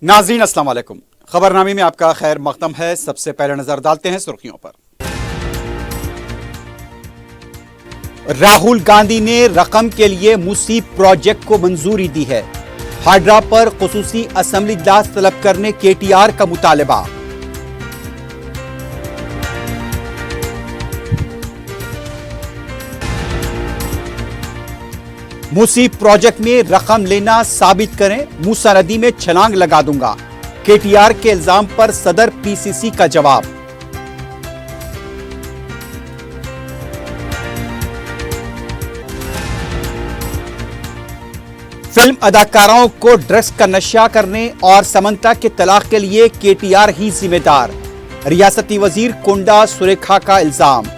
नाज़रीन अस्सलाम वालेकुम। खबरनामे में आपका खैर मक़दम है। सबसे पहले नजर डालते हैं सुर्खियों पर। राहुल गांधी ने रकम के लिए मूसी प्रोजेक्ट को मंजूरी दी है। हाइड्रा पर खुसूसी असेंबली इजलास तलब करने केटीआर का मुतालबा। मूसी प्रोजेक्ट में रकम लेना साबित करें, मूसा नदी में छलांग लगा दूंगा। केटीआर के इल्जाम पर सदर पीसीसी का जवाब। फिल्म अदाकाराओं को ड्रग्स का नशा करने और समंता के तलाक के लिए केटीआर ही जिम्मेदार, रियासती वजीर कोंडा सुरेखा का इल्जाम।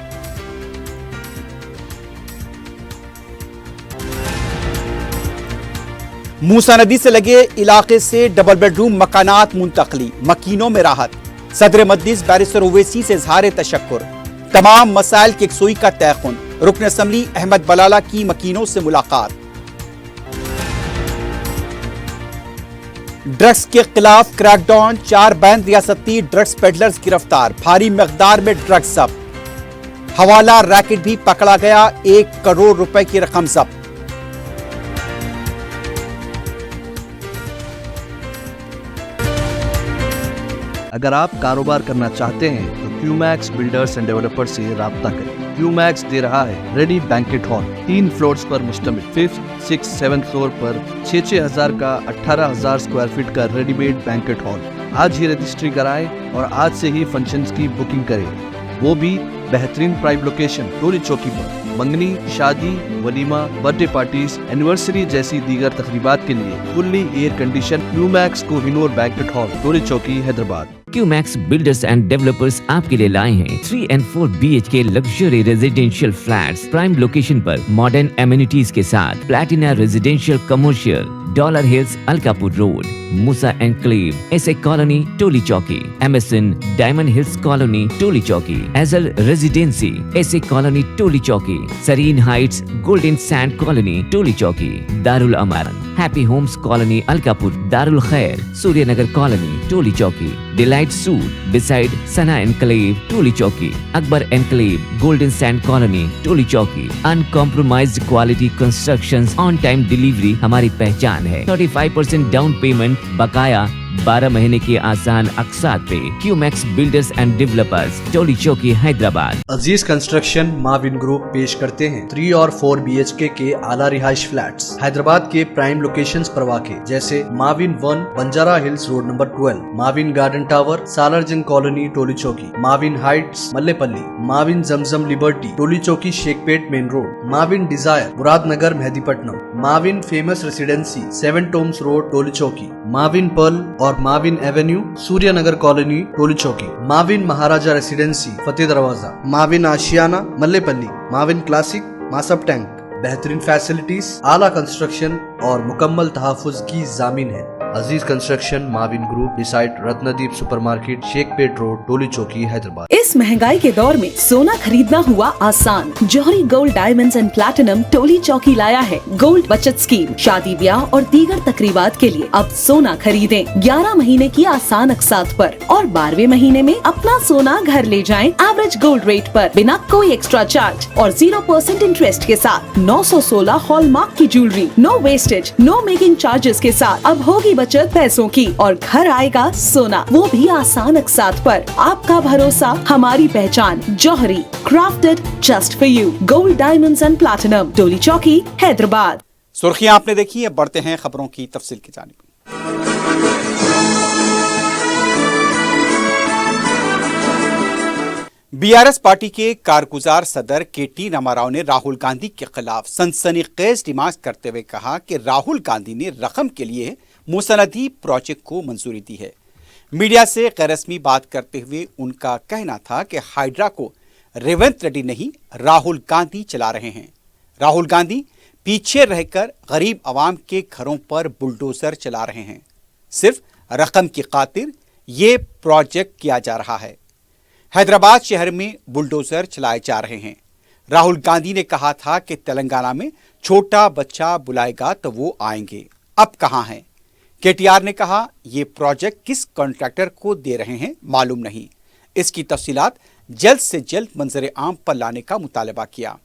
मूसा नदी से लगे इलाके से डबल बेडरूम मकानात मुंतकली, मकीनों में राहत। सदर मजलिस बैरिस्टर ओवैसी से इजहार तशक्कुर। तमाम मसाइल की यकसुई का तयक़ुन। रुकन असम्बली अहमद बलाला की मकीनों से मुलाकात। ड्रग्स के खिलाफ क्रैकडाउन, 4 बैन रियासती ड्रग्स पेडलर्स गिरफ्तार, भारी मकदार में ड्रग्स जब्त। हवाला रैकेट भी पकड़ा गया, 1 करोड़ रुपए की रकम जब्त। अगर आप कारोबार करना चाहते हैं तो क्यूमैक्स बिल्डर्स एंड डेवलपर्स से राब्ता करें। क्यूमैक्स दे रहा है रेडी बैंकेट हॉल, 3 फ्लोर्स पर मुश्तमिल। 5th, 6th, 7th फ्लोर पर 6,000 का 18,000 स्क्वायर फीट का रेडीमेड बैंकेट हॉल। आज ही रजिस्ट्री कराएं और आज से ही फंक्शंस की बुकिंग करें, वो भी बेहतरीन प्राइम लोकेशन टोली चौकी पर। मंगनी, शादी, वलीमा, बर्थडे पार्टीज, एनिवर्सरी जैसी दीगर तकरीबात के लिए fully air condition Qmax Kohinoor banquet hall, Toli Chowki, Hyderabad. Qmax builders and developers आपके लिए लाए हैं 3 and 4 BHK luxury residential flats prime location पर मॉडर्न एमिनिटीज के साथ। Platina residential commercial, dollar hills, Alkapur road, Musa enclave, SA colony, Toli Chowki, MSN diamond hills colony, Toli Chowki, एजल residency, SA colony, Toli Chowki, Sareen heights, golden sand colony, Toli Chowki, Darul Aman, happy homes colony, Alkapur, Darul Khair, Suryanagar colony, Toli Chowki, delight suite beside Sana enclave, Toli Chowki, Akbar enclave, golden sand colony, Toli Chowki. Uncompromised quality constructions, on time delivery हमारी पहचान है। 35% down payment, बकाया 12 महीने के आसान अक़सात पे। QMax builders and developers, Toli Chowki, Hyderabad. Aziz construction Mavin group पेश करते हैं 3 और 4 BHK के आला रिहाइश फ्लैट्स हैदराबाद के प्राइम लोकेशंस पर वाक़े, जैसे Mavin 1 Banjara hills road number 12, Mavin garden tower, Salarjung colony, Toli Chowki, Mavin heights, Mallepally, Mavin Zamzam liberty, Toli Chowki, Shaikpet main road, Mavin desire, Muradnagar, Mehdipatnam, Mavin famous residency, 7 tombs road, Toli Chowki, Mavin pearl और Mavin avenue, Suryanagar colony, Toli Chowki, Mavin Maharaja residency, Fateh Darwaza, Mavin Ashiyana, Mallepally, Mavin classic, Masab tank. बेहतरीन facilities, आला construction और मुकम्मल तहफ़्फ़ुज़ की ज़ामिन है। Aziz construction Mavin group beside Ratnadeep supermarket, Shaikpet road, Toli Chowki, Hyderabad. इस महंगाई के दौर में सोना खरीदना हुआ आसान। जौहरी gold diamonds and platinum Toli चौकी लाया है गोल्ड बचत स्कीम। शादी ब्याह और दीगर तकरीबात के लिए अब सोना खरीदें 11 महीने की आसान अक़सात पर और 12वें महीने में अपना सोना घर ले जाएं एवरेज गोल्ड रेट पर, बिना कोई एक्स्ट्रा चार्ज और 0% इंटरेस्ट के साथ। 916 हॉलमार्क की jewellery, no wastage, no making charges के साथ। अब होगी बचत पैसों की और घर आएगा सोना, वो भी आसान अक़सात पर। आपका भरोसा हमारी पहचान। Jauhari, crafted just for you, gold diamonds and platinum, Toli Chowki, Hyderabad. सुर्खियां आपने देखी, अब बढ़ते हैं खबरों की तफसील की जानिब। बीआरएस पार्टी के कारगुजार सदर केटी रामाराव ने राहुल गांधी के खिलाफ सनसनीखेज डिमांड करते हुए कहा कि राहुल गांधी ने रकम के लिए मूसा नदी प्रोजेक्ट को मंजूरी दी है। मीडिया से गैर रस्मी बात करते हुए उनका कहना था कि हाइड्रा को रेवंत रेड्डी नहीं, राहुल गांधी चला रहे हैं। राहुल गांधी पीछे रहकर गरीब आवाम के घरों पर बुलडोजर चला रहे हैं। सिर्फ रकम की खातिर ये प्रोजेक्ट किया जा रहा है। हैदराबाद शहर में बुलडोजर चलाए जा रहे हैं। राहुल गांधी ने कहा था कि तेलंगाना में छोटा बच्चा बुलाएगा तो वो आएंगे। अब कहां हैं? केटीआर ने कहा, ये प्रोजेक्ट किस कॉन्ट्रैक्टर को दे रहे हैं मालूम नहीं, इसकी तफसीलात जल्द से जल्द मंजर आम पर लाने का मुतालबा किया।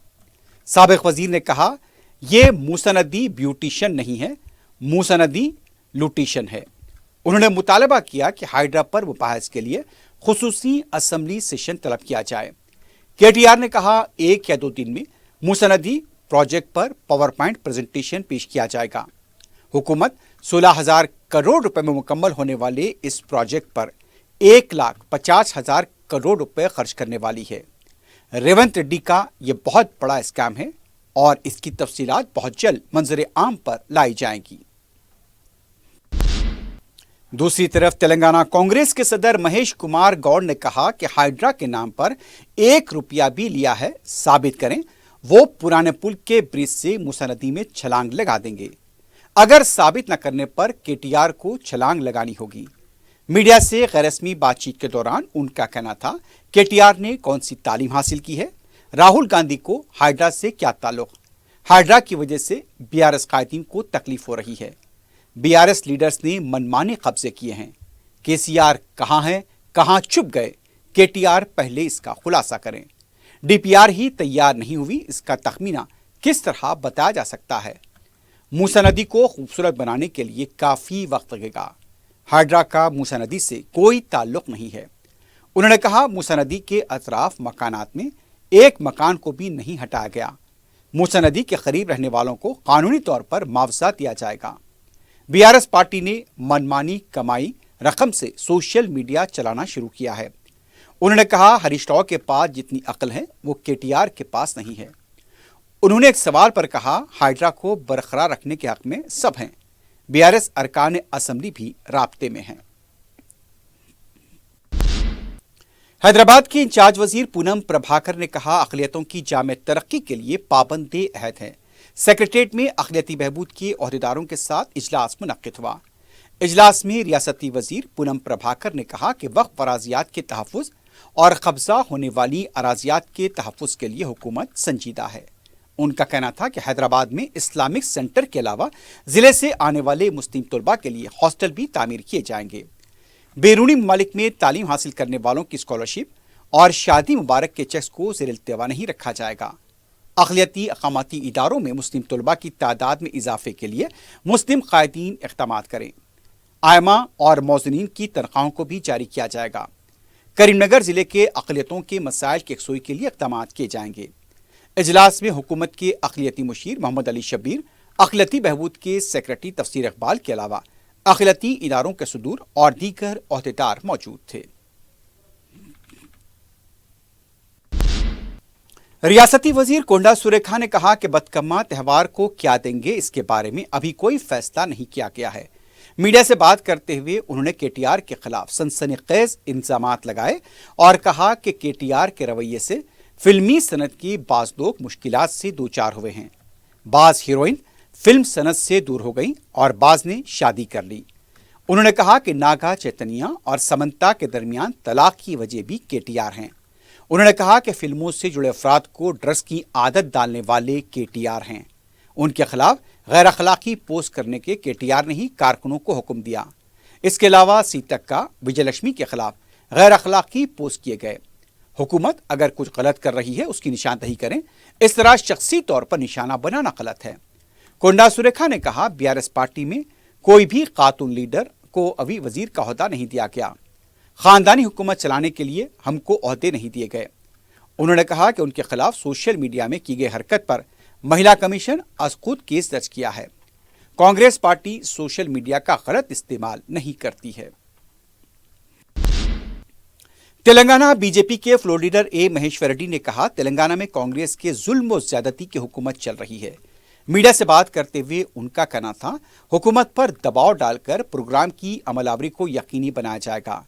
साबिक वजीर ने कहा, यह मुसनदी ब्यूटिशन नहीं है, मुसनदी लूटिशन है। उन्होंने मुतालबा किया कि हाइड्रा पर मुबाहिस के लिए खुसूसी असम्बली सेशन तलब किया जाए। केटीआर ने कहा, 1 या 2 दिन में मुसनदी प्रोजेक्ट पर पावर पॉइंट प्रेजेंटेशन पेश किया जाएगा। हुकूमत 16,000 करोड़ रुपए में मुकम्मल होने वाले इस प्रोजेक्ट पर 1,50,000 करोड़ रुपए खर्च करने वाली है। रेवंत रेड्डी का यह बहुत बड़ा स्कैम है और इसकी तफसीलात बहुत जल्द मंजर आम पर लाई जाएंगी। दूसरी तरफ तेलंगाना कांग्रेस के सदर महेश कुमार गौड़ ने कहा कि हाइड्रा के नाम पर 1 रुपया भी लिया है, साबित करें, वो पुराने पुल के ब्रिज से मूसा नदी में छलांग लगा देंगे। अगर साबित न करने पर केटीआर को छलांग लगानी होगी। मीडिया से गैररस्मी बातचीत के दौरान उनका कहना था, केटीआर ने कौन सी तालीम हासिल की है, राहुल गांधी को हाइड्रा से क्या ताल्लुक, हाइड्रा की वजह से बीआरएस कायदीन को तकलीफ हो रही है। बीआरएस लीडर्स ने मनमाने कब्जे किए हैं। केसीआर कहां हैं, कहां छुप गए, केटीआर पहले इसका खुलासा करें। डीपीआर ही तैयार नहीं हुई, इसका तखमीना किस तरह बताया जा सकता है। मूसा नदी को खूबसूरत बनाने के लिए काफी वक्त लगेगा। हाइड्रा का मूसा नदी से कोई ताल्लुक नहीं है। उन्होंने कहा, मूसा नदी के अतराफ मकानात में एक मकान को भी नहीं हटाया गया। मूसा नदी के करीब रहने वालों को कानूनी तौर पर मुआवजा दिया जाएगा। बीआरएस पार्टी ने मनमानी कमाई रकम से सोशल मीडिया चलाना शुरू किया है। उन्होंने कहा, हरीश राव के पास जितनी अक्ल है वो केटीआर के पास नहीं है। उन्होंने एक सवाल पर कहा, हाइड्रा को बरकरार रखने के हक में सब हैं। बीआरएस अरकान असेंबली भी राब्ते में हैं। हैदराबाद के इंचार्ज वजीर पूनम प्रभाकर ने कहा, अक़लियतों की जामे तरक्की के लिए पाबंद अहद है। सेक्रेटेरिएट में अक़लियती बहबूद के ओहदेदारों के साथ इजलास मुनक्किद हुआ। इजलास में रियासती वजीर पूनम प्रभाकर ने कहा कि वक्फ अराजियात के तहफ़्फ़ुज़ और कब्जा होने वाली अराजियात के तहफ़्फ़ुज़ के लिए हुकूमत संजीदा है। उनका कहना था कि हैदराबाद में इस्लामिक सेंटर के अलावा ज़िले से आने वाले मुस्लिम तलबा के लिए हॉस्टल भी तामीर किए जाएंगे। बैरूनी ममालिक में तालीम हासिल करने वालों की स्कॉलरशिप और शादी मुबारक के चेक्स को ज़ेर-ए-इल्तिवा नहीं रखा जाएगा। अक़लियती अक़ामती इदारों में मुस्लिम तलबा की तादाद में इजाफे के लिए मुस्लिम कायदीन इक़दामात करें। आयमा और मौज़नीन की तनख्वाहों को भी जारी किया जाएगा। करीमनगर ज़िले के अक़लियतों के मसाइल की यकसुई के लिए इक़दामात किए जाएंगे। इजलास में हुकूमत के अक़लियती मुशीर मोहम्मद अली शब्बीर, अक़लियती बहबूद के सेक्रेटरी तफसीर इकबाल के अलावा अक़लियती इदारों के सदूर और दीगर ओहदेदार मौजूद थे। रियासती वजीर कोंडा सुरेखा ने कहा कि बदकम्मा त्यौहार को क्या देंगे, इसके बारे में अभी कोई फैसला नहीं किया गया है। मीडिया से बात करते हुए उन्होंने केटीआर के खिलाफ सनसनीखेज इल्जामात लगाए और कहा कि केटीआर के रवैये से फिल्मी सनत की बाज़ लोग मुश्किलात से दो चार हुए हैं। बाज़ हीरोइन फिल्म सनत से दूर हो गई और बाज़ ने शादी कर ली। उन्होंने कहा कि नागा चैतन्या और समंता के दरमियान तलाक की वजह भी केटीआर हैं। उन्होंने कहा कि फिल्मों से जुड़े अफराद को ड्रग्स की आदत डालने वाले केटीआर हैं। उनके खिलाफ गैर अखलाकी पोस्ट करने के केटीआर ने ही कारकुनों को हुक्म दिया। इसके अलावा सीतक्का विजयलक्ष्मी के खिलाफ गैर अखलाकी पोस्ट किए गए। हुकूमत अगर कुछ गलत कर रही है उसकी निशानदही करें, इस तरह शख्सी तौर पर निशाना बनाना गलत है। कोंडा सुरेखा ने कहा, बीआरएस पार्टी में कोई भी खातून लीडर को अभी वजीर का ओहदा नहीं दिया गया। खानदानी हुकूमत चलाने के लिए हमको ओहदे नहीं दिए गए। उन्होंने कहा कि उनके खिलाफ सोशल मीडिया में की गई हरकत पर महिला कमीशन आज खुद केस दर्ज किया है। कांग्रेस पार्टी सोशल मीडिया का गलत इस्तेमाल नहीं करती है। तेलंगाना बीजेपी के floor leader A Maheshwar Reddy ने कहा, तेलंगाना में कांग्रेस के जुल्म और ज्यादती की हुकूमत चल रही है। मीडिया से बात करते हुए उनका कहना था, हुकूमत पर दबाव डालकर प्रोग्राम की अमलावरी को यकीनी बनाया जाएगा।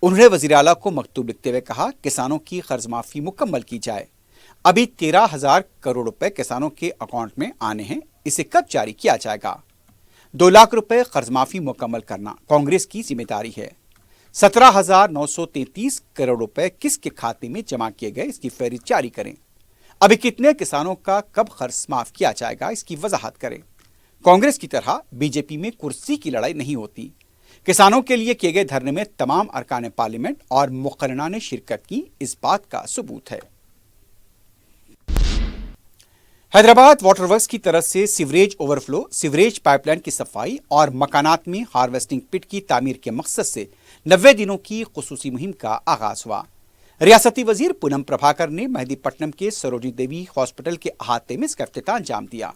उन्होंने वज़ीर आला को मकतूब लिखते हुए कहा, किसानों की कर्ज माफी मुकम्मल की जाए। अभी 13,000 करोड़ रुपए किसानों के अकाउंट में आने हैं, इसे कब जारी किया जाएगा? 2 लाख रुपए कर्ज माफी मुकम्मल करना कांग्रेस की जिम्मेदारी है। 17,933 करोड़ रुपए किसके खाते में जमा किए गए, इसकी फहरिस्त जारी करें। अभी कितने किसानों का कब कर्ज माफ किया जाएगा, इसकी वजाहत करें। कांग्रेस की तरह बीजेपी में कुर्सी की लड़ाई नहीं होती। किसानों के लिए किए गए धरने में तमाम अरकान पार्लियामेंट और मुकर्रना ने शिरकत की, इस बात का सबूत है। हैदराबाद वाटर वर्क्स की तरफ से सीवरेज ओवरफ्लो, सीवरेज पाइपलाइन की सफाई और मकानात में हार्वेस्टिंग पिट की तामीर के मकसद से 90 दिनों की खुसूसी मुहिम का आगाज हुआ। रियासती वजीर पूनम प्रभाकर ने मेहदीपट्टनम के सरोजिनी देवी हॉस्पिटल के अहाते में इसका इफ्तिताह अंजाम दिया।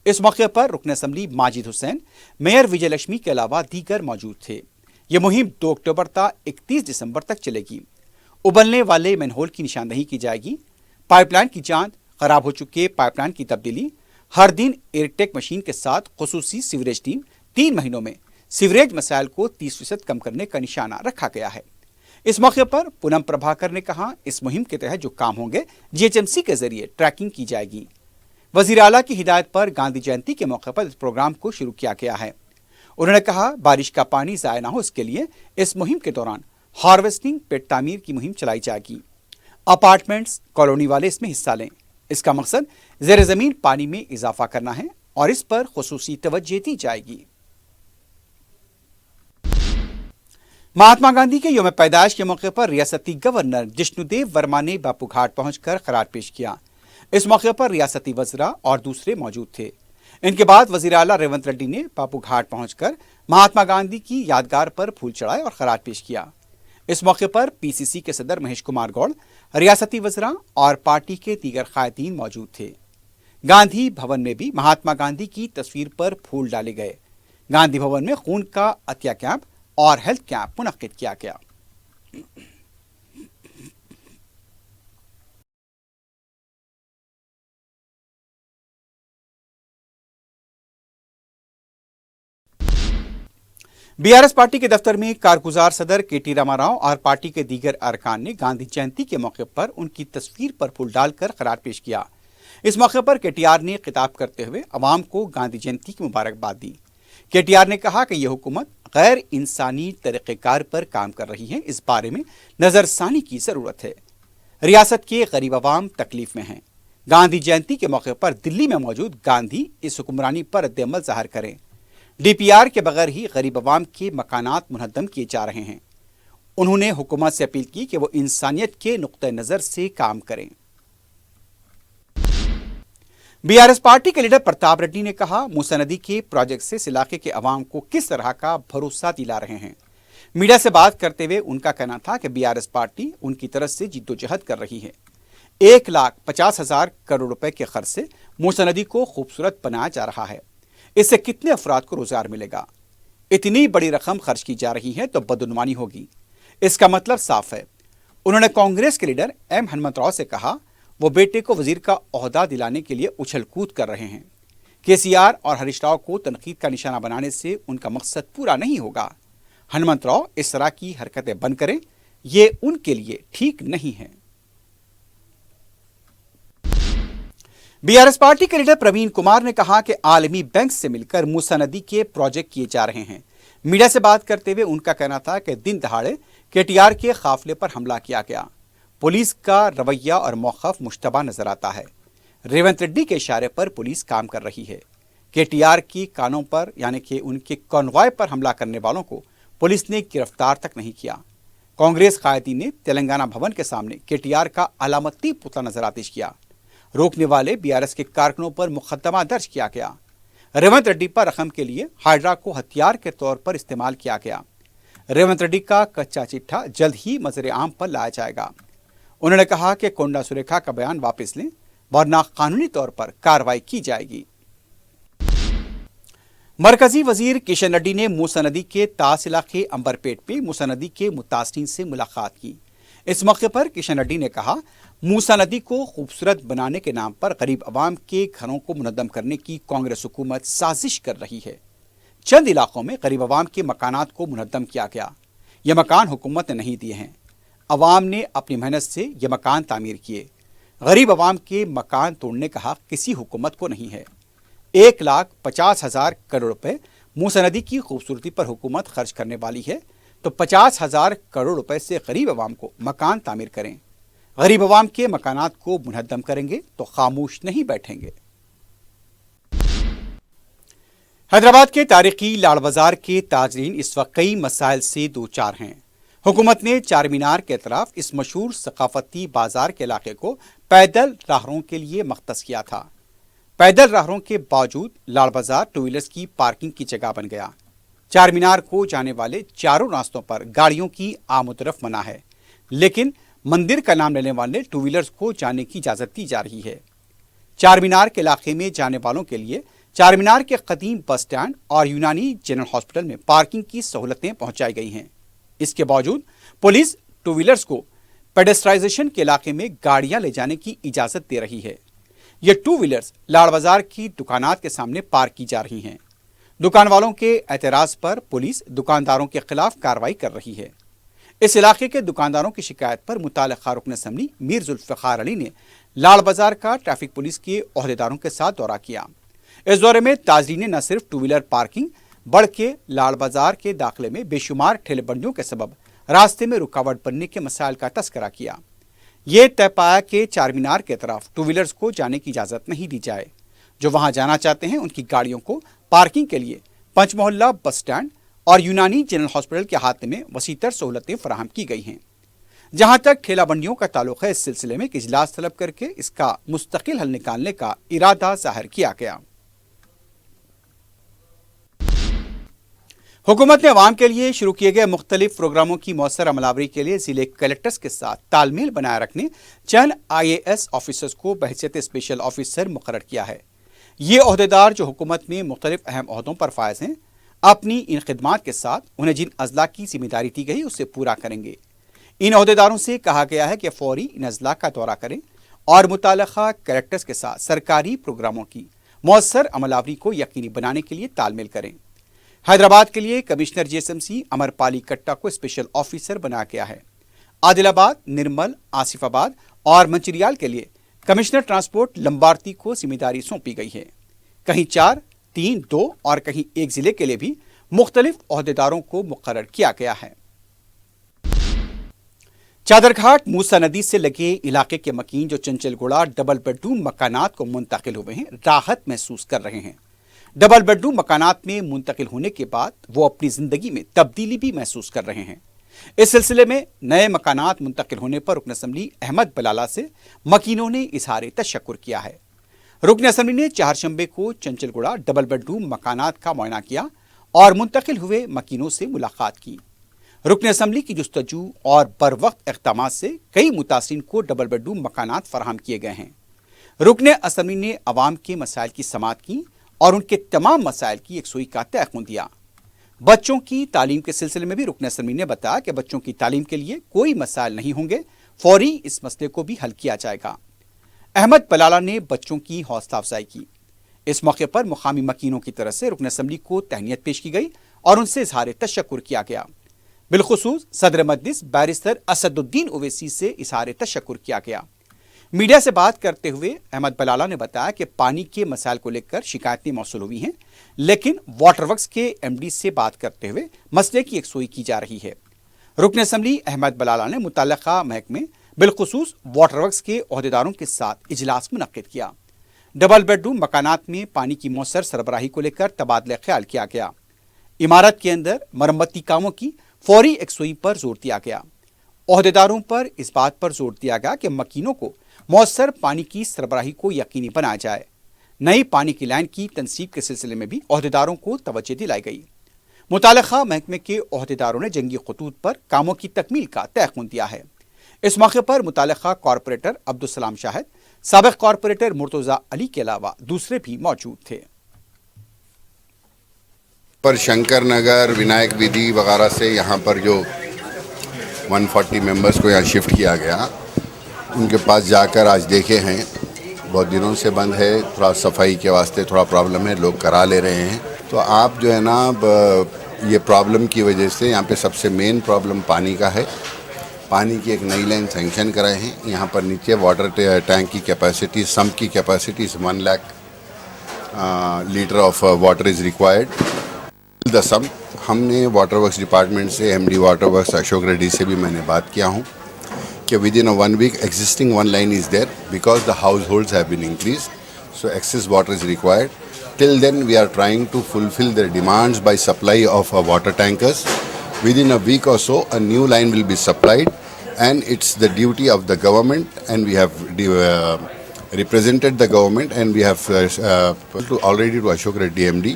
इस मौके पर रुकन असम्बली माजिद हुसैन, मेयर विजय लक्ष्मी के अलावा दीगर मौजूद थे। ये मुहिम 2 अक्टूबर तक 31 दिसंबर तक चलेगी। उबलने वाले मैनहोल की निशानदही की जाएगी, पाइपलाइन की जांच, खराब हो चुके पाइपलाइन की तब्दीली, हर दिन एयरटेक मशीन के साथ खुसूसी सीवरेज टीम 3 महीनों में सीवरेज मसाइल को 30% कम करने का निशाना रखा गया है। इस मौके पर पूनम प्रभाकर ने कहा, इस मुहिम के तहत जो काम होंगे जीएचएमसी के जरिए ट्रैकिंग की जाएगी। वजीर आला की हिदायत पर गांधी जयंती के मौके पर इस प्रोग्राम को शुरू किया गया है। उन्होंने कहा, बारिश का पानी जाया ना हो, इसके लिए इस मुहिम के दौरान हार्वेस्टिंग पिट तामीर की मुहिम चलाई जाएगी। अपार्टमेंट्स, कॉलोनी वाले इसमें हिस्सा लें। इसका मकसद ज़ेर ज़मीन पानी में इजाफा करना है और इस पर खुसूसी तवज्जो दी जाएगी। महात्मा गांधी के यौम पैदाइश के मौके पर रियासती गवर्नर जिष्णुदेव वर्मा ने बापू घाट पहुंचकर खराज पेश किया। इस मौके पर रियासती वज़रा और दूसरे मौजूद थे। इनके बाद वज़ीर आला रेवंत रेड्डी ने बापू घाट पहुंचकर महात्मा गांधी की यादगार पर फूल चढ़ाए और खराज पेश किया। इस मौके पर पीसीसी के सदर महेश कुमार गौड़, रियासती वज़रा और पार्टी के दीगर कायदीन मौजूद थे। गांधी भवन में भी महात्मा गांधी की तस्वीर पर फूल डाले गए। गांधी भवन में खून का अतिया कैंप और हेल्थ कैंप मुनक्किद किया गया। बीआरएस पार्टी के दफ्तर में कारगुजार सदर केटी रामाराव और पार्टी के दीगर अरकान ने गांधी जयंती के मौके पर उनकी तस्वीर पर फूल डालकर खराज पेश किया। इस मौके पर केटीआर ने खिताब करते हुए अवाम को गांधी जयंती की मुबारकबाद दी। केटीआर ने कहा कि यह हुकूमत गैर इंसानी तरीक़ेकार पर काम कर रही है, इस बारे में नज़रसानी की ज़रूरत है। रियासत के गरीब अवाम तकलीफ में हैं। गांधी जयंती के मौके पर दिल्ली में मौजूद गांधी इस हुक्मरानी पर रद्द-ए-अमल ज़ाहिर करें। डीपीआर के बगैर ही गरीब अवाम के मकानात मुनहद्दम किए जा रहे हैं। उन्होंने हुकूमत से अपील की कि वो इंसानियत के नुक्ते नज़र से काम करें। बीआरएस पार्टी के लीडर प्रताप रेड्डी ने कहा, मूसा नदी के प्रोजेक्ट से इस इलाके के अवाम को किस तरह का भरोसा दिला रहे हैं। मीडिया से बात करते हुए उनका कहना था कि बीआरएस पार्टी उनकी तरफ से जिद्दोजहद कर रही है। 1,50,000 करोड़ रुपए के खर्च से मूसा नदी को खूबसूरत बनाया जा रहा है। इससे कितने अफराद को रोजगार मिलेगा। इतनी बड़ी रकम खर्च की जा रही है तो बदउनवानी होगी, इसका मतलब साफ है। उन्होंने कांग्रेस के लीडर एम हनुमंतराव से कहा, वो बेटे को वजीर का ओहदा दिलाने के लिए उछल कूद कर रहे हैं। केसीआर और हरीश राव को तनकीद का निशाना बनाने से उनका मकसद पूरा नहीं होगा। हनुमंतराव इस तरह की हरकतें बंद करें, ये उनके लिए ठीक नहीं है। बीआरएस पार्टी के लीडर प्रवीण कुमार ने कहा कि आलमी बैंक से मिलकर मूसा नदी के प्रोजेक्ट किए जा रहे हैं। मीडिया से बात करते हुए उनका कहना था कि दिन दहाड़े केटीआर के काफिले पर हमला किया गया। पुलिस का रवैया और मौक़िफ़ मुश्तबा नजर आता है। रेवंत रेड्डी के इशारे पर पुलिस काम कर रही है। केटीआर की कानों पर यानी कि उनके कॉन्वॉय पर हमला करने वालों को पुलिस ने गिरफ्तार तक नहीं किया। कांग्रेस कायदीन ने तेलंगाना भवन के सामने केटीआर का अलामती पुतला नजरातिश किया। रोकने वाले बीआरएस के कारकुनों पर मुकदमा दर्ज किया गया। रेवंत रेड्डी पर रकम के लिए हाइड्रा को हथियार के तौर पर इस्तेमाल किया गया। रेवंत रेड्डी का कच्चा चिट्ठा जल्द ही मंजर आम पर लाया जाएगा। उन्होंने कहा कि कोंडा सुरेखा का बयान वापस लें वरना कानूनी तौर पर कार्रवाई की जाएगी। मरकजी वजीर किशन रेड्डी ने मूसा नदी के तास इलाके अंबरपेट पे मूसा नदी के मुतासरीन से मुलाकात की। इस मौके पर किशन रेड्डी ने कहा, मूसा नदी को खूबसूरत बनाने के नाम पर गरीब अवाम के घरों को मुनद्दम करने की कांग्रेस हुकूमत साजिश कर रही है। चंद इलाकों में गरीब अवाम के मकानात को मुनद्दम किया गया। ये मकान हुकूमत ने नहीं दिए हैं, अवाम ने अपनी मेहनत से ये मकान तामीर किए। गरीब अवाम के मकान तोड़ने का हक किसी हुकूमत को नहीं है। 1,50,000 करोड़ रुपए मूसा नदी की खूबसूरती पर हुकूमत खर्च करने वाली है, तो 50,000 करोड़ रुपए से गरीब अवाम को मकान तामीर करें। गरीब अवाम के मकानात को मुनहद्दम करेंगे तो खामोश नहीं बैठेंगे। حیدرآباد کے تاریخی لال بازار کے تاجرین اس وقت کئی مسائل سے دوچار ہیں۔ حکومت نے چار مینار کے اطراف اس مشہور ثقافتی بازار کے علاقے کو پیدل راہروں کے لیے مختص کیا تھا۔ پیدل راہروں کے باوجود لال بازار ٹو ویلرز کی پارکنگ کی جگہ بن گیا۔ چار مینار کو جانے والے چاروں راستوں پر گاڑیوں کی آمد و رفت منع ہے، لیکن مندر کا نام لینے والے ٹو ویلرز کو جانے کی اجازت دی جا رہی ہے۔ چار مینار کے علاقے میں جانے والوں کے لیے چار مینار کے قدیم بس اسٹینڈ اور یونانی جنرل ہاسپٹل میں پارکنگ کی سہولتیں پہنچائی گئی ہیں۔ اس کے باوجود پولیس ٹو ویلرز کو پیڈسٹرائزیشن کے علاقے میں گاڑیاں لے جانے کی اجازت دے رہی ہے۔ یہ ٹو ویلرز لال بازار کی دکانات کے سامنے پارک کی جا رہی ہیں۔ دکان والوں کے اعتراض پر پولیس دکانداروں کے خلاف کارروائی کر رہی ہے۔ اس علاقے کے دکانداروں کی شکایت پر متعلقہ رکن اسمبلی میر ذوالفقار علی نے لال بازار کا ٹریفک پولیس کے عہدیداروں کے ساتھ دورہ کیا۔ اس دورے میں تاجرین نے نہ صرف ٹو ویلر پارکنگ بلکہ لال بازار کے داخلے میں بے شمار ٹھیلے بندیوں کے سبب راستے میں رکاوٹ بننے کے مسائل کا تذکرہ کیا۔ یہ طے پایا کہ چار مینار کے طرف ٹو ویلرز کو جانے کی اجازت نہیں دی جائے۔ جو وہاں جانا چاہتے ہیں ان کی گاڑیوں کو پارکنگ کے لیے پنچ محلہ بس اسٹینڈ اور یونانی جنرل ہاسپٹل کے احاطے میں وسیع تر سہولتیں فراہم کی گئی ہیں۔ جہاں تک ٹھیلا بندیوں کا تعلق ہے، اس سلسلے میں ایک اجلاس طلب کر کے اس کا مستقل حل نکالنے کا ارادہ ظاہر کیا گیا۔ حکومت نے عوام کے لیے شروع کیے گئے مختلف پروگراموں کی مؤثر عملاوری کے لیے ضلع کلکٹرز کے ساتھ تال میل بنائے رکھنے چند IAS آفیسرز کو بحیثیت اسپیشل آفیسر مقرر کیا ہے۔ یہ عہدیدار جو حکومت میں مختلف اہم عہدوں پر فائز ہیں، اپنی ان خدمات کے ساتھ انہیں جن اضلاع کی ذمہ داری دی گئی اسے پورا کریں گے۔ ان عہدیداروں سے کہا گیا ہے کہ فوری ان اضلاع کا دورہ کریں اور متعلقہ کلکٹرز کے ساتھ سرکاری پروگراموں کی مؤثر عملاوری کو یقینی بنانے کے لیے تال میل کریں۔ حیدرآباد کے لیے کمشنر GSMC امر پالی کٹا کو اسپیشل آفیسر بنا گیا ہے۔ عادل آباد، نرمل، آصف آباد اور منچریال کے لیے کمشنر ٹرانسپورٹ لمبارتی کو ذمہ داری سونپی گئی ہے۔ کہیں 4، 3، 2 اور کہیں 1 ضلع کے لیے بھی مختلف عہدیداروں کو مقرر کیا گیا ہے۔ چادر گھاٹ موسیٰ ندی سے لگے علاقے کے مکین جو چنچل گوڑا ڈبل بیڈ روم مکانات کو منتقل ہوئے ہیں، راحت محسوس کر رہے ہیں۔ ڈبل بیڈ روم مکانات میں منتقل ہونے کے بعد وہ اپنی زندگی میں تبدیلی بھی محسوس کر رہے ہیں۔ اس سلسلے میں نئے مکانات منتقل ہونے پر رکن اسمبلی احمد بلالہ سے مکینوں نے اظہار تشکر کیا ہے۔ رکن اسمبلی نے چہارشنبے کو چنچل گوڑا ڈبل بیڈ روم مکانات کا معائنہ کیا اور منتقل ہوئے مکینوں سے ملاقات کی۔ رکن اسمبلی کی جستجو اور بروقت اقدامات سے کئی متاثرین کو ڈبل بیڈ روم مکانات فراہم کیے گئے ہیں۔ رکن اسمبلی نے عوام کے مسائل کی سماعت کی اور ان کے تمام مسائل کی یکسوئی کا تیقن دیا۔ بچوں کی تعلیم کے سلسلے میں بھی رکن اسمبلی نے بتایا کہ بچوں کی تعلیم کے لیے کوئی مسائل نہیں ہوں گے، فوری اس مسئلے کو بھی حل کیا جائے گا۔ احمد بلالہ نے بچوں کی حوصلہ افزائی کی۔ اس موقع پر مقامی مکینوں کی طرف سے رکن اسمبلی کو تہنیت پیش کی گئی اور ان سے اظہار تشکر کیا گیا۔ بالخصوص صدر مجلس بیرسٹر اسد الدین اویسی سے اظہار تشکر کیا گیا۔ میڈیا سے بات کرتے ہوئے احمد بلالہ نے بتایا کہ پانی کے مسائل کو لے کر شکایتیں موصول ہوئی ہیں، لیکن واٹر ورکس کے MD سے بات کرتے ہوئے مسئلے کی یکسوئی کی جا رہی ہے۔ رکن اسمبلی احمد بلالہ نے متعلقہ محکمے بالخصوص واٹر ورکس کے عہدیداروں کے ساتھ اجلاس منعقد کیا۔ ڈبل بیڈ روم مکانات میں پانی کی مؤثر سربراہی کو لے کر تبادلہ خیال کیا گیا۔ عمارت کے اندر مرمتی کاموں کی فوری یکسوئی پر زور دیا گیا۔ عہدیداروں پر اس بات پر زور دیا گیا کہ مکینوں کو مؤثر پانی کی سربراہی کو یقینی بنایا جائے۔ نئی پانی کی لائن کی تنصیب کے سلسلے میں بھی عہدیداروں کو توجہ دلائی گئی۔ متعلقہ محکمے کے عہدیداروں نے جنگی خطوط پر کاموں کی تکمیل کا تیقن دیا ہے۔ اس موقع پر متعلقہ کارپوریٹر عبدالسلام شاہد، سابق کارپوریٹر مرتضیٰ علی کے علاوہ دوسرے بھی موجود تھے۔ پر شنکر نگر، ونائک ویدی وغیرہ سے یہاں پر جو 140 ممبرز کو یہاں شفٹ کیا گیا، ان کے پاس جا کر آج دیکھے ہیں، بہت دنوں سے بند ہے، تھوڑا صفائی کے واسطے تھوڑا پرابلم ہے، لوگ کرا لے رہے ہیں۔ تو آپ جو ہے نا یہ پرابلم کی وجہ سے یہاں پہ سب سے مین پرابلم پانی کا ہے۔ پانی کی ایک نئی لائن سینکشن کرائے ہیں۔ یہاں پر نیچے واٹر ٹینک کی کیپیسٹی، سمپ کی capacity 1 lakh litre of water is required the sump. ہم نے واٹر ورکس ڈپارٹمنٹ سے MD water works Ashok Reddy سے بھی میں نے بات کیا ہوں کہ within 1 week existing 1 line is there because the households have been increased, so excess water is required. Till then, we are trying to fulfill their demands by supply of water tankers. Within a week or so, a new line will be supplied, and it's the duty of the government, and we have represented the government, and we have already to Ashok Reddy MD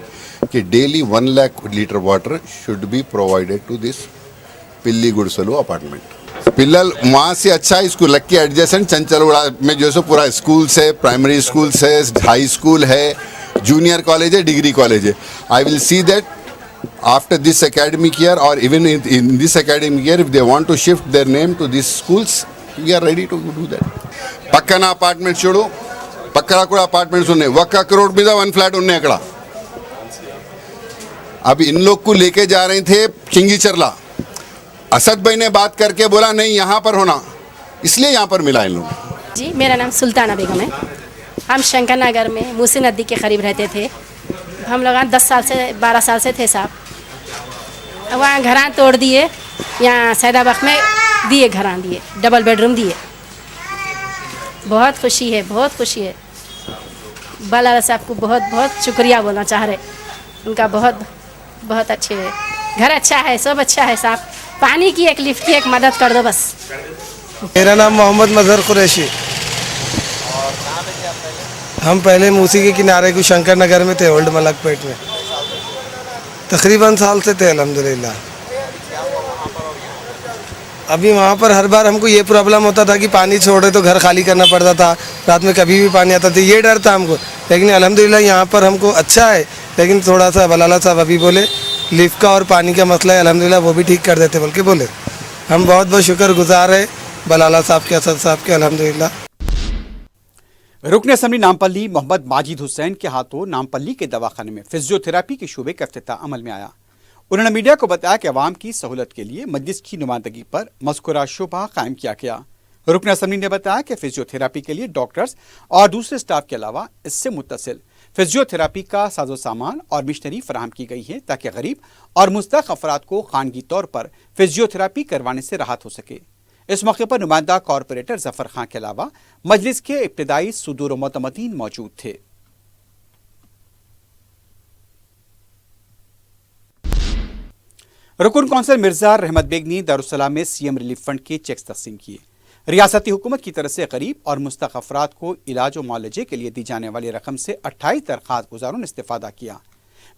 कि daily 1 lakh liter water should be provided to this पिल्ली गुड़सलू apartment. पिल्लल वहाँ से अच्छा school लक्की adjacent Chanchalguda में जो सो पूरा schools है, primary schools है, हाई स्कूल है, जूनियर कॉलेज है, डिग्री कॉलेज है. I will see that after this academic year or even in this academic year, if they want to shift their name to these schools, we are ready to do that. పక్కన apartment చూడు, పక్కన కూడా apartments ఉన్నాయి. 1 करोड़ మీద 1 flat ఉన్నాయి అక్కడ. अब इन लोग को लेके जा रहे थे चिंगी चरला. असद भाई ने बात करके बोला नहीं यहाँ पर होना, इसलिए यहाँ पर मिला इन लोग. जी, मेरा नाम सुल्ताना बेगम है. हम शंकर नगर में मूसी नदी के करीब रहते थे. हम लोग 10 साल से 12 साल से थे साहब. वहाँ घरां तोड़ दिए, यहाँ सैदाबाद में दिए, घरां दिए, डबल बेडरूम दिए. बहुत खुशी है, बहुत खुशी है. बाला साहब को बहुत बहुत शुक्रिया बोलना चाह रहे. उनका बहुत बहुत अच्छे है. घर अच्छा है, सब अच्छा है साहब. पानी की एक लिफ्ट की एक मदद कर दो बस. मेरा नाम मोहम्मद मजहर कुरैशी. हम पहले मूसी के किनारे को शंकर नगर में थे, ओल्ड मलकपेट में. तकरीबन साल से थे अल्हम्दुलिल्लाह. अभी वहाँ पर हर बार हमको ये प्रॉब्लम होता था कि पानी छोड़े तो घर खाली करना पड़ता था. रात में कभी भी पानी आता था, ये डर था हमको. लेकिन अल्हम्दुलिल्लाह यहाँ पर हमको अच्छा है. लेकिन थोड़ा सा बलाला साहब अभी बोले लिफ्ट का और पानी का मसला है, अल्हम्दुलिल्लाह वो भी ठीक कर देते बोल के बोले. हम बहुत बहुत शुक्रगुजार है बलाला साहब के, असद साहब के, अल्हम्दुलिल्लाह. रुकन असम्बली नामपल्ली मोहम्मद माजिद हुसैन के हाथों नामपल्ली के दवाखाने में फिजियोथेरेपी के शोबे का इफ्तिताह अमल में आया. उन्होंने मीडिया को बताया कि अवाम की सहूलत के लिए मजलिस की नुमाइंदगी पर मज़कूरा शोबा कायम किया गया. रुकन असम्बली ने बताया कि फिजियोथेरेपी के लिए डॉक्टर्स और दूसरे स्टाफ के अलावा इससे मुत्तसिल फिजियोथेरेपी का साजो सामान और मिशनरी फराहम की गई है ताकि गरीब और मुस्तहक़ अफराद को खानगी तौर पर फिजियोथेरेपी करवाने से राहत हो सके. इस मौके पर नुमाइंदा कॉरपोरेटर जफर खां के अलावा मजलिस के इब्तदाई सुदूर मुतमदीन मौजूद थे. रुकन कौंसल मिर्जा रहमत बेग ने दारुस्सलाम में सीएम रिलीफ फंड के चेक्स तकसीम किए. रियासती हुकूमत की तरफ से गरीब और मुस्तहक़ अफराद को इलाज और मुआलजे के लिए दी जाने वाली रकम से 28 दरख्वास्त गुजारों ने इस्तेफादा किया.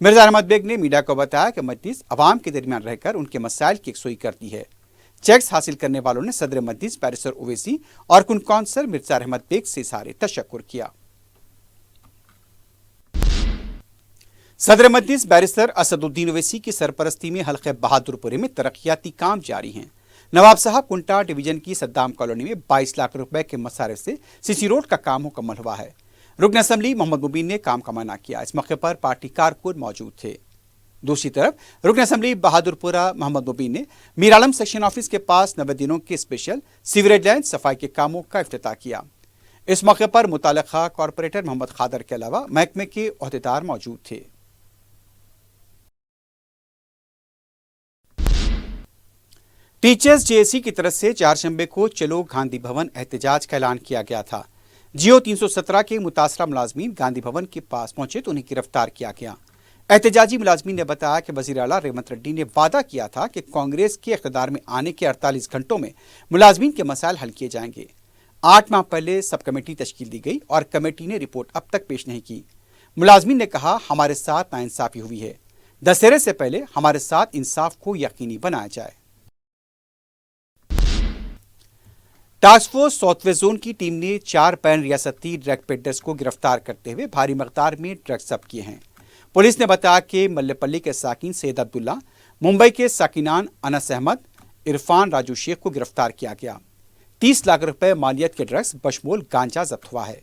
मिर्जा रहमत बेग ने मीडिया को बताया कि मजलिस अवाम के दरमियान रहकर उनके मसाइल की यकसुई करती है. चेक्स हासिल करने वालों ने सदर मजलिस बैरिस्टर ओवैसी और कुन कौंसल मिर्जा रहमत बेग से इज़हार तशक्कुर किया. सदर मजलिस बैरिस्टर असदुद्दीन ओवैसी की सरपरस्ती में हल्के बहादुरपुरे में तरक्याती काम जारी हैं. नवाब साहब कुंटा डिवीजन की सद्दाम कॉलोनी में 22 लाख रुपए के मसारिफ से सीसी रोड का काम मुकम्मल हुआ है. रुकन असम्बली मोहम्मद मुबीन ने काम का माना किया. इस मौके पर पार्टी कारकुन मौजूद थे. दूसरी तरफ रुकन असम्बली बहादुरपुरा मोहम्मद मुबीन ने मीर आलम सेक्शन ऑफिस के पास 90 दिनों के स्पेशल सीवरेज लाइन सफाई के कामों का इफ्तिताह किया. इस मौके पर मुताल्लिका कॉरपोरेटर मोहम्मद खादर के अलावा महकमे के ओहदेदार मौजूद थे. टीचर्स जेएसी की तरफ से चारशंबे को चलो गांधी भवन एहतजाज का ऐलान किया गया था. जियो 317 के मुतासरा मुलाजमीन गांधी भवन के पास पहुंचे तो उन्हें गिरफ्तार किया गया. एहतजाजी मुलाजमीन ने बताया कि वज़ीर आला रेवंत रेड्डी ने वादा किया था कि कांग्रेस के इक़्तिदार में आने के 48 घंटों में मुलाजमीन के मसाइल हल किए जाएंगे. 8 माह पहले सब कमेटी तश्कील दी गई और कमेटी ने रिपोर्ट अब तक पेश नहीं की. मुलाजमीन ने कहा हमारे साथ नाइंसाफ़ी हुई है, दशहरे से पहले हमारे साथ इंसाफ को यकीनी बनाया जाए. Task force south west zone की टीम ने 4 पैन रियासती ड्रग पेडलर्स को गिरफ्तार करते हुए भारी मकदार में ड्रग्स जब्त किए हैं. पुलिस ने बताया कि मल्लेपल्ली के साकिन सैयद अब्दुल्ला, मुंबई के साकिनान अनस अहमद, इरफान राजू शेख को गिरफ्तार किया गया. 30 लाख रुपए मालियत के ड्रग्स बशमूल गांजा जब्त हुआ है.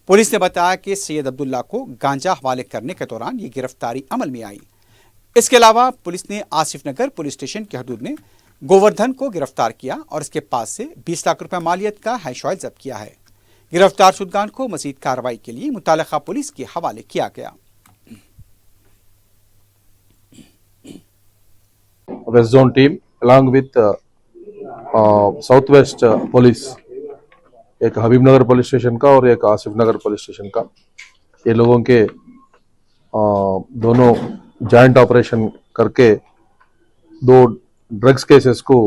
पुलिस ने बताया कि सैयद अब्दुल्ला को गांजा हवाले करने के दौरान ये गिरफ्तारी अमल में आई. इसके अलावा पुलिस ने आसिफ नगर पुलिस स्टेशन की हदूद में गोवर्धन को गिरफ्तार किया और इसके पास से 20 लाख रुपए मालियत का हैश ऑयल जब्त किया है. गिरफ्तार शुदगान को मजीद कार्रवाई के लिए मुताल्लिका पुलिस के हवाले किया गया. West Zone team along with Southwest police, एक हबीब नगर पुलिस स्टेशन का और एक आसिफ नगर पुलिस स्टेशन का, ये लोगों के दोनों जॉइंट ऑपरेशन करके 2 ड्रग्स केसेस को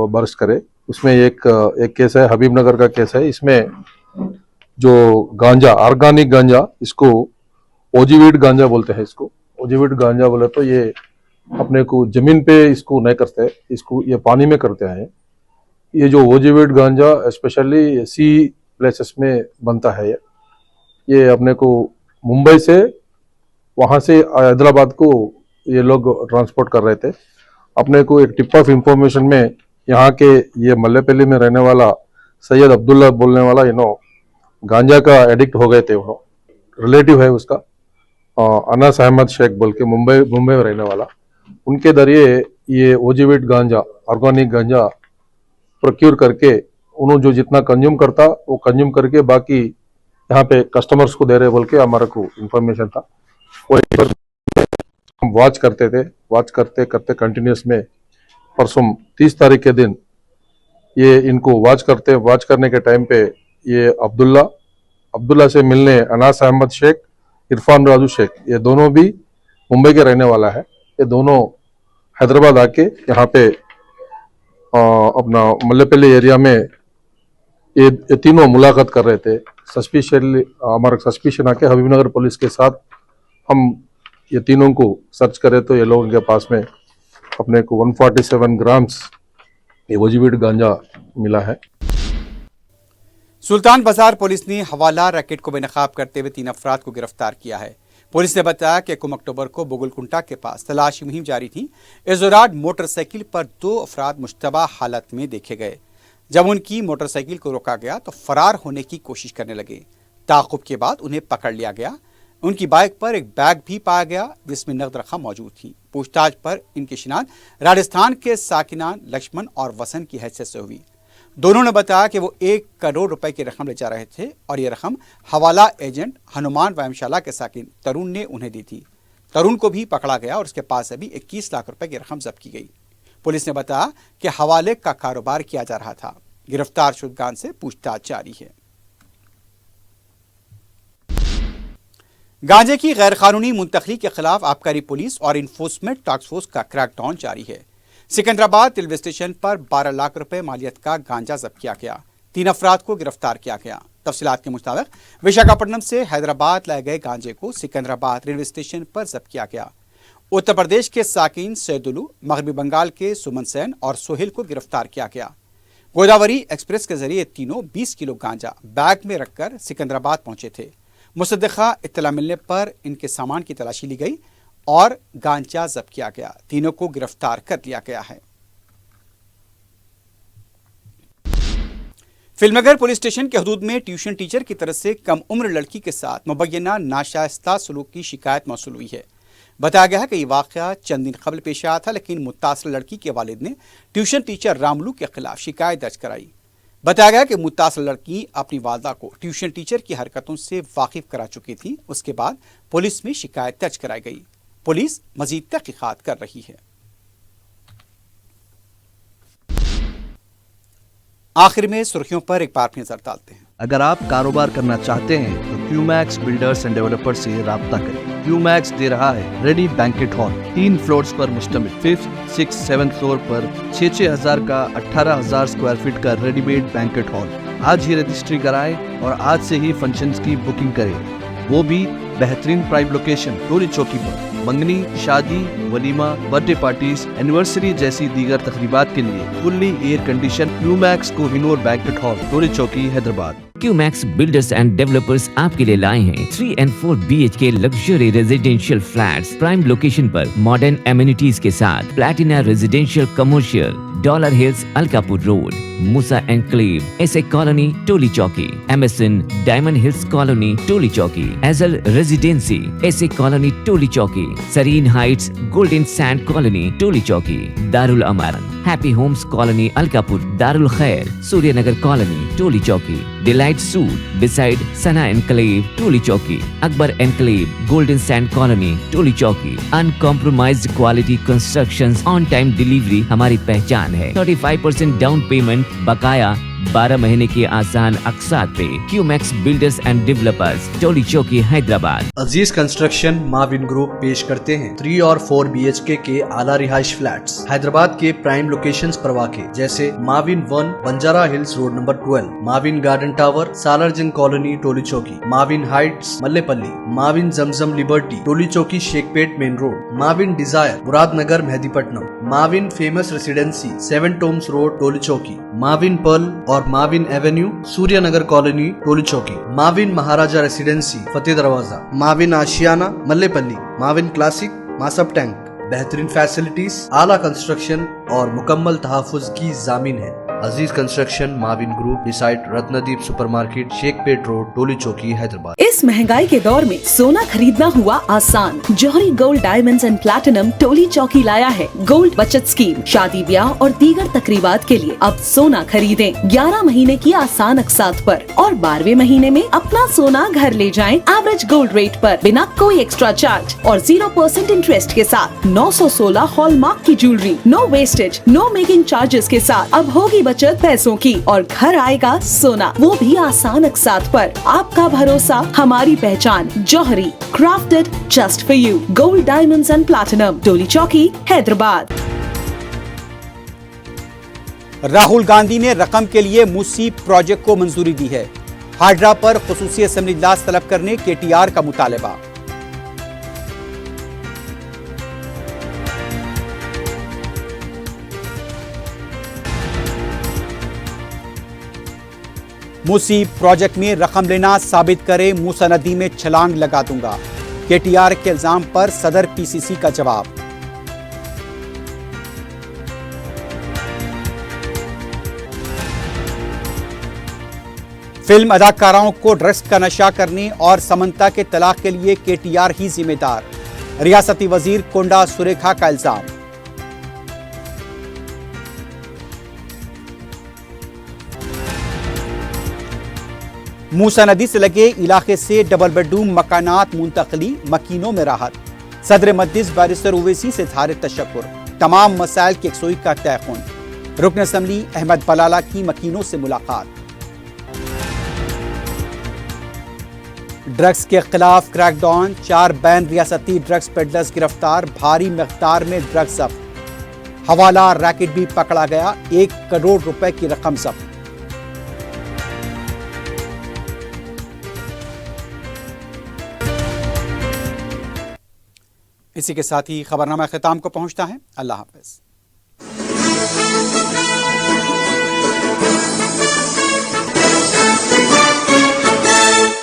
बर्स्ट करे। उसमें एक केस है हबीबनगर का केस है। इसमें जो गांजा, ऑर्गेनिक गांजा, इसको ओजीवीड गांजा बोलते हैं। इसको ओजीवीड गांजा बोले तो ये अपने को जमीन पे इसको नहीं करते, इसको ये पानी में करते हैं। ये जो ओजीवीड गांजा स्पेशली सी प्लेसेस में बनता है। ये अपने को मुंबई से, वहाँ से हैदराबाद को ये लोग ट्रांसपोर्ट कर रहे थे। अपने को एक टिप ऑफ इंफॉर्मेशन में यहाँ के ये मल्लेपल्ली में रहने वाला सैयद अब्दुल्ला बोलने वाला गांजा का एडिक्ट हो गए थे। वो रिलेटिव है उसका, अनस अहमद शेख बोल के मुंबई में रहने वाला। उनके जरिए ये ओजीवीड गांजा, ऑर्गेनिक गांजा प्रोक्यूर करके उन्होंने जो जितना कंज्यूम करता वो कंज्यूम करके बाकी यहाँ पे कस्टमर्स को दे रहे बोल के हमारे को इंफॉर्मेशन था। वो हम वॉच करते थे, वॉच करते करते कंटिन्यूस में परसों 30 तारीख के दिन ये इनको वॉच करने के टाइम पे ये अब्दुल्ला से मिलने अनास अहमद शेख, इरफान राजू शेख, ये दोनों भी मुंबई के रहने वाला है। ये दोनों हैदराबाद आके यहाँ पे अपना मल्लेपल्ली एरिया में ये तीनों मुलाकात कर रहे थे। सस्पिशियसली हमारा सस्पिशन आके हबीबनगर पुलिस के साथ हम ये तीनों को सर्च करे तो ये लोगों के पास में अपने को 147 ग्राम्स ये ओजीवीड गांजा मिला है। सुल्तान बाजार पुलिस ने हवाला रैकेट को बेनकाब करते हुए 3 अफराद को गिरफ्तार किया है। पुलिस ने बताया कि 1 अक्टूबर को बुगलकुंटा के पास तलाशी मुहिम जारी थी। इस दौरान मोटरसाइकिल पर 2 अफराद मुश्तबा हालत में देखे गए। जब उनकी मोटरसाइकिल को रोका गया तो फरार होने की कोशिश करने लगे। ताक़ुब के बाद उन्हें पकड़ लिया गया। उनकी बाइक पर एक बैग भी पाया गया जिसमें नकद रकम मौजूद थी। पूछताछ पर इनकी शिनाख्त राजस्थान के साकिनान लक्ष्मण और वसन की हैसियत से हुई। दोनों ने बताया कि वो 1 करोड़ रुपए की रकम ले जा रहे थे और ये रकम हवाला एजेंट हनुमान व्यायामशाला के साकिन तरुण ने उन्हें दी थी। तरुण को भी पकड़ा गया और उसके पास अभी 21 लाख रुपए की रकम जब्त की गई। पुलिस ने बताया कि हवाले का कारोबार किया जा रहा था। गिरफ्तार शुदगान से पूछताछ जारी है। गांजे की गैर कानूनी मुंतकली के खिलाफ आबकारी पुलिस और इन्फोर्समेंट टास्क फोर्स का क्रैकडाउन जारी है। सिकंदराबाद रेलवे स्टेशन पर 12 लाख रुपए मालियत का गांजा जब्त किया गया। 3 अफराद को गिरफ्तार किया गया। तफसीलात के मुताबिक विशाखापट्टनम से हैदराबाद लाए गए गांजे को सिकंदराबाद रेलवे स्टेशन पर जब्त किया गया। उत्तर प्रदेश के साकिन सैदुलू, मगरबी बंगाल के सुमन सेन और सोहेल को गिरफ्तार किया गया। गोदावरी एक्सप्रेस के जरिए तीनों 20 किलो गांजा बैग में रखकर सिकंदराबाद पहुंचे थे। मुसद्दक़ा इत्तला मिलने पर इनके सामान की तलाशी ली गई और गांजा जब्त किया गया। तीनों को गिरफ्तार कर लिया गया है। फिल्मनगर पुलिस स्टेशन के हदूद में ट्यूशन टीचर की तरफ से कम उम्र लड़की के साथ मुबैना नाशाइस्ता सलूक की शिकायत मौसूल हुई है। बताया गया है कि यह वाक़या चंद दिन कबल पेश आया था, लेकिन मुतासर लड़की के वालिद ने ट्यूशन टीचर रामलू के खिलाफ शिकायत दर्ज कराई। बताया गया कि मुतासर लड़की अपनी वालदा को ट्यूशन टीचर की हरकतों से वाकिफ करा चुकी थी। उसके बाद पुलिस में शिकायत दर्ज कराई गई। पुलिस मजीद तहकीकात कर रही है। आखिर में सुर्खियों पर एक बार फिर नजर डालते हैं। अगर आप कारोबार करना चाहते हैं तो क्यूमैक्स बिल्डर्स एंड डेवलपर्स से राब्ता करें। क्यूमैक्स दे रहा है रेडी बैंकेट हॉल 3 फ्लोर्स पर मुश्तमिल। 5th, 6th, 7th फ्लोर पर 6,000 का 18,000 स्क्वायर फीट का रेडीमेड बैंकेट हॉल। आज ही रजिस्ट्री कराएं और आज से ही फंक्शंस की बुकिंग करें, वो भी बेहतरीन प्राइम लोकेशन टोली चौकी पर। मंगनी, शादी, वलीमा, बर्थडे पार्टीज, एनिवर्सरी जैसी दीगर तकरीबात के लिए fully air condition Qmax Kohinoor banquet hall Toli Chowki Hyderabad. Qmax builders and developers आपके लिए लाए हैं 3 and 4 BHK luxury residential flats prime location पर मॉडर्न एमिनिटीज के साथ। Platina residential commercial, dollar hills Alkapur road, Musa enclave, SA colony Toli Chowki, MSN diamond hills colony Toli Chowki, एजल residency SA colony Toli Chowki, Sareen heights golden sand colony Toli Chowki, Darul Aman happy homes colony Alkapur, Darul Khair Suryanagar colony Toli Chowki, delight suite beside Sana enclave Toli Chowki, Akbar enclave golden sand colony Toli Chowki. Uncompromised quality constructions, on time delivery हमारी पहचान है। 35% down payment, बकाया 12 महीने के आसान अकसात पे QMax builders and developers, Toli Chowki, Hyderabad. Aziz construction Mavin group पेश करते हैं 3 और 4 BHK के आला रिहाइश फ्लैट्स हैदराबाद के प्राइम लोकेशंस पर वाक़े, जैसे Mavin 1 Banjara hills road number 12, Mavin garden tower Salarjung colony Toli Chowki, Mavin heights Mallepally, Mavin Zamzam liberty Toli Chowki Shaikpet main road, Mavin desire Muradnagar Mehdipatnam, Mavin famous residency 7 tombs road Toli Chowki, Mavin pearl और Mavin avenue Suryanagar colony Toli Chowki, Mavin Maharaja residency Fateh Darwaza, Mavin Ashiyana Mallepally, Mavin classic Masab tank. बेहतरीन facilities, आला construction और मुकम्मल तहफ़्फ़ुज़ की ज़ामीन है। Aziz construction Mavin group beside Ratnadeep supermarket Shaikpet road Toli Chowki Hyderabad. इस महंगाई के दौर में सोना खरीदना हुआ आसान। जौहरी gold diamonds and platinum Toli चौकी लाया है गोल्ड बचत स्कीम। शादी ब्याह और दीगर तकरीबात के लिए अब सोना खरीदें 11 महीने की आसान अकसात पर और 12वें महीने में अपना सोना घर ले जाएं एवरेज गोल्ड रेट पर, बिना कोई एक्स्ट्रा चार्ज और 0% इंटरेस्ट के साथ। 916 हॉलमार्क की jewellery, no wastage, no making charges के साथ। अब होगी बचत पैसों की और घर आएगा सोना, वो भी आसान अकसात पर। आपका भरोसा, हमारी पहचान। Jauhari, crafted just for you. Gold diamonds and platinum Toli Chowki Hyderabad. Rahul Gandhi ने रकम के लिए मूसी प्रोजेक्ट को मंजूरी दी है। हाइड्रा पर खुसूसी असेंबली इजलास तलब करने KTR का मुतालबा। मूसी प्रोजेक्ट में रकम लेना साबित करे, मूसा नदी में छलांग लगा दूंगा। KTR के इल्जाम पर सदर PCC का जवाब। फिल्म अदाकाराओं को ड्रग्स का नशा करने और समंता के तलाक के लिए KTR ही जिम्मेदार, रियासती वजीर कोंडा सुरेखा का इल्जाम। मूसा नदी से लगे इलाके से डबल बेडरूम मकानात मुंतकली, मकीनों में राहत। सदर मजलिस बैरिस्टर ओवैसी से धारित तशक्कुर, तमाम मसाइल की यकसोई का तयक़ुन। रुकन असम्बली अहमद बलाला की मकीनों से मुलाकात। ड्रग्स के खिलाफ क्रैकडाउन, 4 बैन रियासती ड्रग्स पेडलर्स गिरफ्तार, भारी मिक़दार में ड्रग्स जब्त। हवाला रैकेट भी पकड़ा गया, 1 करोड़ रुपए की रकम जब्त। इसी के साथ ही खबरनामा ख़िताम को पहुंचता है। अल्लाह हाफ़िज़।